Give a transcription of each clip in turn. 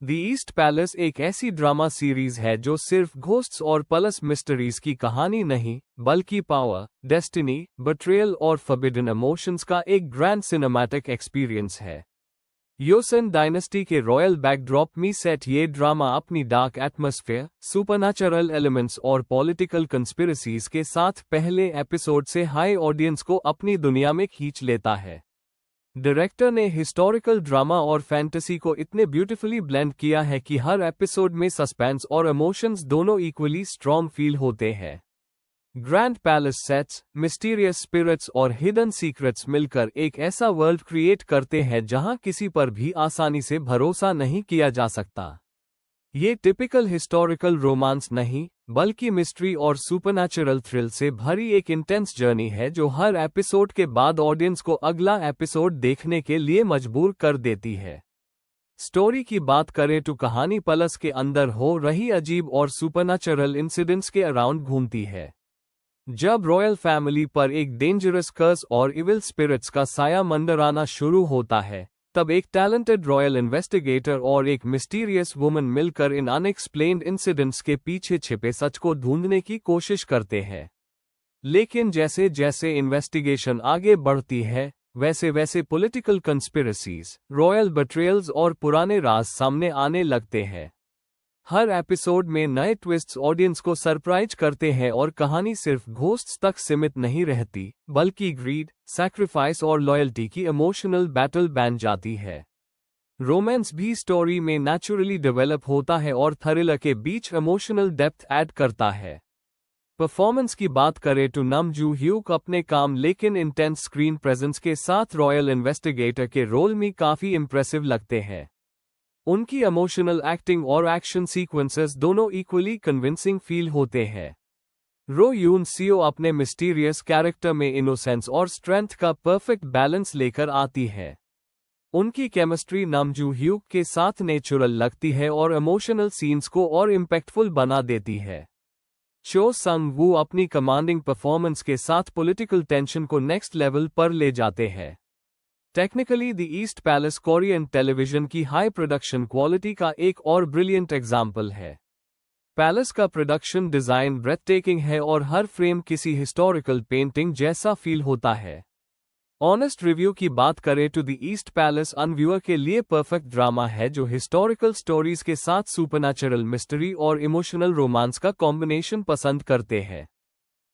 The east palace एक ऐसी drama series है जो सिर्फ घोस्ट्स और पलस मिस्टरीज की कहानी नहीं, बल्कि पावर, डेस्टिनी, बिट्रेयल और फॉरबिडन इमोशंस का एक ग्रैंड सिनेमैटिक एक्सपीरियंस है। योसेन डायनेस्टी के रॉयल बैकड्रॉप में सेट ये ड्रामा अपनी डार्क एटमॉस्फेयर, सुपरनैचुरल एलिमेंट्स और पॉलिटिकल कंस्पिरेसीज के साथ पहले एपिसोड से हाई ऑडियंस को अपनी दुनिया में खींच लेता है। डायरेक्टर ने हिस्टोरिकल ड्रामा और फैंटेसी को इतने ब्यूटीफुली ब्लेंड किया है कि हर एपिसोड में सस्पेंस और इमोशंस दोनों इक्वली स्ट्रॉन्ग फील होते हैं। Grand palace sets, mysterious spirits और हिडन सीक्रेट्स मिलकर एक ऐसा वर्ल्ड क्रिएट करते हैं जहां किसी पर भी आसानी से भरोसा नहीं किया जा सकता। ये टिपिकल हिस्टोरिकल रोमांस नहीं, बल्कि मिस्ट्री और सुपरनैचुरल थ्रिल से भरी एक इंटेंस जर्नी है जो हर एपिसोड के बाद ऑडियंस को अगला एपिसोड देखने के लिए मजबूर कर देती है। स्टोरी की बात करें तो कहानी पलस के अंदर हो रही अजीब और सुपरनैचुरल इंसिडेंट्स के अराउंड घूमती है। जब रॉयल फैमिली पर एक डेंजरस कर्स और इविल स्पिरिट्स का साया मंडराना शुरू होता है, तब एक टैलेंटेड रॉयल इन्वेस्टिगेटर और एक मिस्टीरियस वुमन मिलकर इन अनएक्सप्लेन्ड इंसिडेंट्स के पीछे छिपे सच को ढूंढने की कोशिश करते हैं। लेकिन जैसे जैसे इन्वेस्टिगेशन आगे बढ़ती है, वैसे वैसे पॉलिटिकल कंस्पिरेसीज, रॉयल बिट्रेयल्स और पुराने राज सामने आने लगते हैं। हर एपिसोड में नए ट्विस्ट्स ऑडियंस को सरप्राइज करते हैं और कहानी सिर्फ घोस्ट्स तक सीमित नहीं रहती, बल्कि ग्रीड, सैक्रिफाइस और लॉयल्टी की इमोशनल बैटल बन जाती है। रोमांस भी स्टोरी में नेचुरली डेवलप होता है और थ्रिलर के बीच इमोशनल डेप्थ ऐड करता है। परफॉर्मेंस की बात करें तो नम जू ह्यूक अपने काम लेकिन इंटेंस स्क्रीन प्रेजेंस के साथ रॉयल इन्वेस्टिगेटर के रोल में काफी इंप्रेसिव लगते हैं। उनकी इमोशनल एक्टिंग और एक्शन सीक्वेंसेस दोनों इक्वली कन्विंसिंग फील होते हैं। रो यून सीओ अपने मिस्टीरियस कैरेक्टर में इनोसेंस और स्ट्रेंथ का परफेक्ट बैलेंस लेकर आती है। उनकी केमिस्ट्री नम जू ह्यूक के साथ नेचुरल लगती है और इमोशनल सीन्स को और इम्पैक्टफुल बना देती है। चो संग वू अपनी कमांडिंग परफॉर्मेंस के साथ पॉलिटिकल टेंशन को नेक्स्ट लेवल पर ले जाते हैं। Technically the east palace Korean television की हाई प्रोडक्शन क्वालिटी का एक और ब्रिलियंट एग्जाम्पल है। पैलेस का प्रोडक्शन डिजाइन ब्रेथटेकिंग है और हर फ्रेम किसी हिस्टोरिकल पेंटिंग जैसा फील होता है। ऑनेस्ट रिव्यू की बात करें तो द ईस्ट पैलेस अनव्यूअर के लिए परफेक्ट ड्रामा है जो हिस्टोरिकल स्टोरीज के साथ सुपरनैचुरल मिस्ट्री और इमोशनल रोमांस का कॉम्बिनेशन पसंद करते हैं।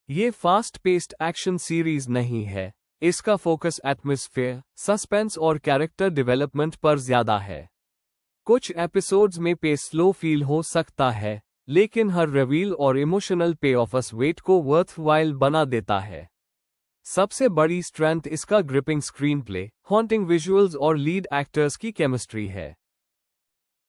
ये फास्ट पेस्ड एक्शन सीरीज नहीं है, इसका फोकस एटमॉस्फेयर, सस्पेंस और कैरेक्टर डेवलपमेंट पर ज्यादा है। कुछ एपिसोड्स में पेस स्लो फील हो सकता है, लेकिन हर रिवील और इमोशनल पे ऑफ अस वेट को वर्थवाइल बना देता है। सबसे बड़ी स्ट्रेंथ इसका gripping screen play, haunting visuals और लीड एक्टर्स की केमिस्ट्री है।